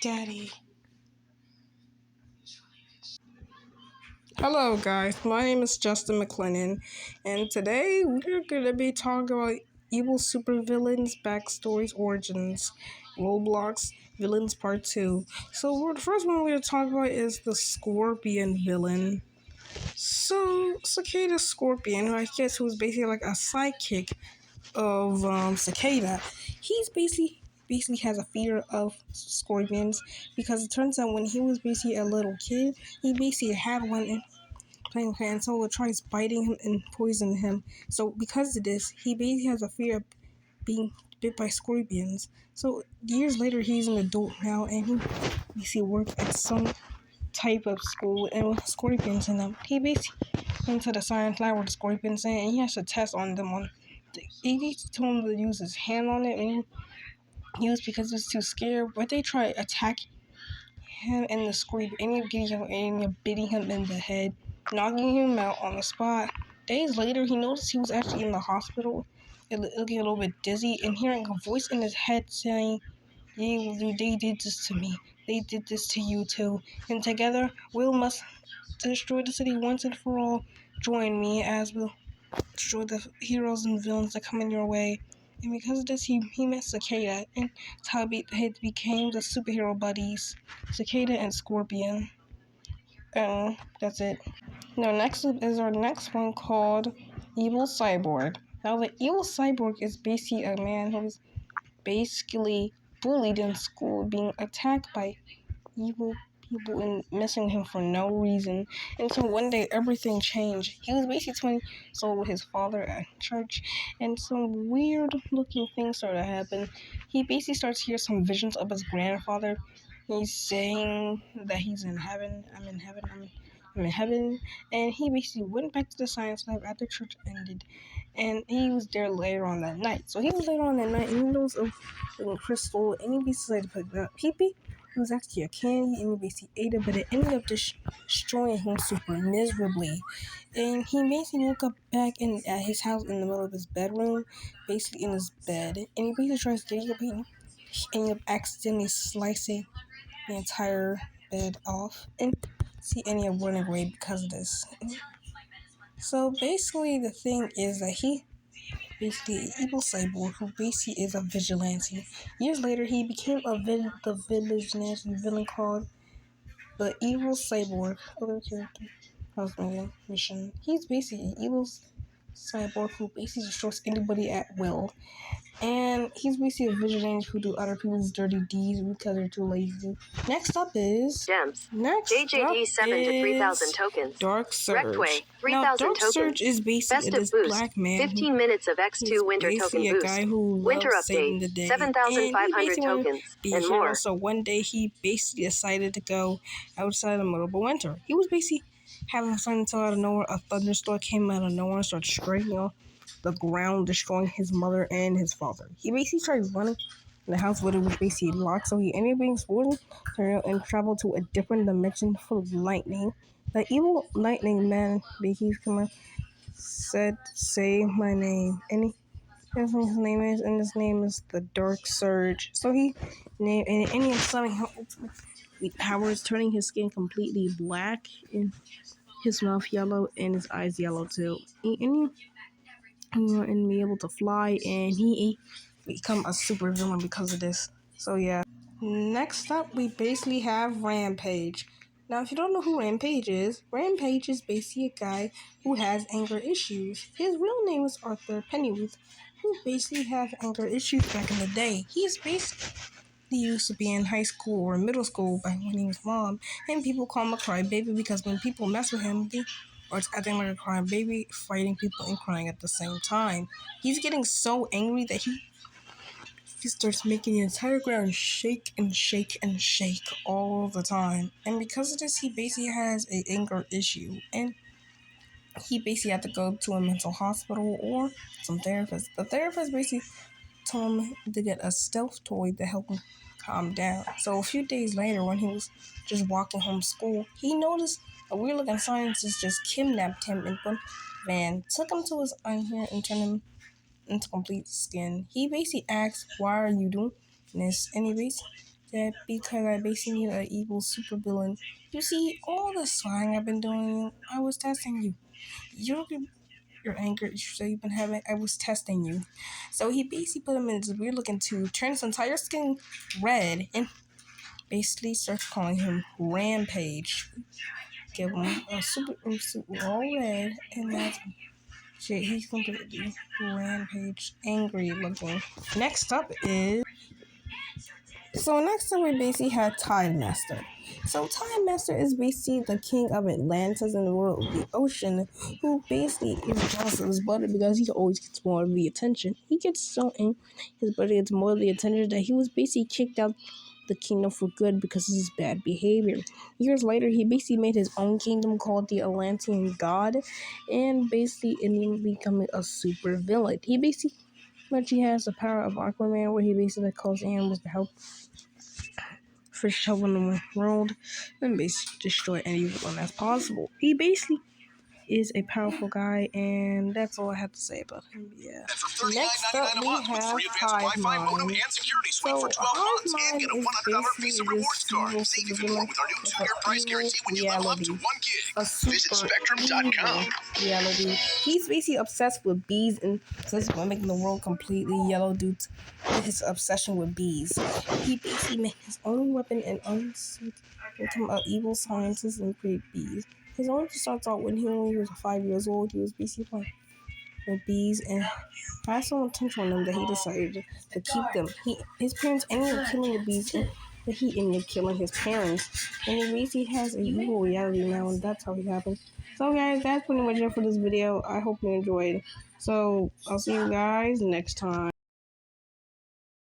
Daddy. Hello, guys. My name is Justin McLennan, and today we're going to be talking about evil supervillains, backstories, origins, Roblox villains part 2. So, the first one we're going to talk about is the Scorpion villain. So, Cicada Scorpion, who I guess who's basically like a sidekick of Cicada, he's basically has a fear of scorpions because it turns out when he was basically a little kid, he basically had one in playing with and so it tries biting him and poisoning him. So because of this, he basically has a fear of being bit by scorpions. So years later, he's an adult now, and he basically works at some type of school and with scorpions in them. He basically went to the science lab with the scorpions in, and he has to test on them. He told him to use his hand on it, and he used because he's too scared. But they try to attack him and the scorpion, and you're beating him in the head, knocking him out on the spot. Days later, he noticed he was actually in the hospital, looking a little bit dizzy, and hearing a voice in his head saying, they did this to me. They did this to you too. And together, we must destroy the city once and for all. Join me as we'll destroy the heroes and villains that come in your way. And because of this, he met Cicada, and that's how he became the superhero buddies, Cicada and Scorpion. And that's it. Now, next up is our next one called Evil Cyborg. Now, the Evil Cyborg is basically a man who's basically bullied in school, being attacked by evil people and missing him for no reason. Until one day everything changed. He was basically 20 years old with his father at church, and some weird looking things started to happen. He basically starts to hear some visions of his grandfather. He's saying that he's in heaven. I'm in heaven. I'm in heaven. And he basically went back to the science lab after church ended, and he was there later on that night. So he was later on that night, and he knows of a crystal, and he basically decided to put it up. It was actually a candy, and he basically ate it, but it ended up destroying him super miserably. And he basically woke up back at his house in the middle of his bedroom, basically in his bed, and he basically tries to get up and he ended up accidentally slicing the entire bed off, and he ended up running away because of this. So basically, the thing is that he basically an evil cyborg who basically is a vigilante. Years later, he became the vigilante villain called the Evil Cyborg. Other character, husband mission. He's basically an evil cyborg who basically destroys anybody at will. And he's basically a vigilante who do other people's dirty deeds because they're too lazy. Next up is Gems. Next JJD 7 to 3,000 tokens. Dark Surge. Rectway, 3,000 Now, Dark tokens. Surge is basically Festive this boost. black man. 15 minutes of X2 winter token a boost. guy who Winter loves saving the update. day. 7,500 tokens. And more. So one day he basically decided to go outside in the middle of winter. He was basically having fun until out of nowhere a thunderstorm came out of nowhere and started striking on the ground, destroying his mother and his father. He basically tried running in the house, but it was basically locked, so he ended up being swollen and traveled to a different dimension full of lightning. The evil lightning man basically come out, said, "Say my name," and that's what his name is, and his name is the Dark Surge. So he named and any of summoning ultimate powers, turning his skin completely black and his mouth yellow and his eyes yellow too. And be able to fly, and he become a super villain because of this. So yeah. Next up, we basically have Rampage. Now, if you don't know who Rampage is basically a guy who has anger issues. His real name is Arthur Pennyworth, who basically had anger issues back in the day. He used to be in high school or middle school back when he was mom, and people call him a crybaby because when people mess with him, or it's acting like a crybaby, fighting people and crying at the same time. He's getting so angry that he starts making the entire ground shake and shake and shake all the time. And because of this, he basically has an anger issue. And he basically had to go to a mental hospital or some therapist. The therapist basically told him to get a stealth toy to help him calm down. So a few days later, when he was just walking home from school, he noticed a weird-looking scientist just kidnapped him in the van, took him to his own here and turned him into complete skin. He basically asked, "Why are you doing this?" And he basically that because I basically need an evil supervillain. You see, all the slang I've been doing, I was testing you. Your anger issues that you've been having, I was testing you. So he basically put him in this weird looking tube, turned his entire skin red, and basically starts calling him Rampage. Give him a super suit all red, and that's shit. He's completely Rampage, angry looking. Next up, we basically had Time Master. So Time Master is basically the king of Atlantis and the world of the ocean, who basically is jealous of his brother because he always gets more of the attention. He gets so angry his brother gets more of the attention that he was basically kicked out the kingdom for good because of his bad behavior. Years later, he basically made his own kingdom called the Atlantean God, and basically ended up becoming a super villain. He basically has the power of Aquaman, where he basically calls animals to help fish help in the world and basically destroy any villain as possible. He basically is a powerful guy, and that's all I have to say about him. Yeah. Next up, we have Hive Mind. So Hive Mind is basically this evil villain with evil reality, a super evil reality. He's basically obsessed with bees and obsessed with making the world completely yellow due to his obsession with bees. He basically made his own weapon and own suit, become an evil scientist and create bees. His origin starts out when he only was 5 years old. He was basically playing with bees and had so much attention on them that he decided to keep them. His parents ended up killing the bees, but he ended up killing his parents. And he basically has an evil reality now, and that's how he happened. So guys, that's pretty much it for this video. I hope you enjoyed. So I'll see you guys next time.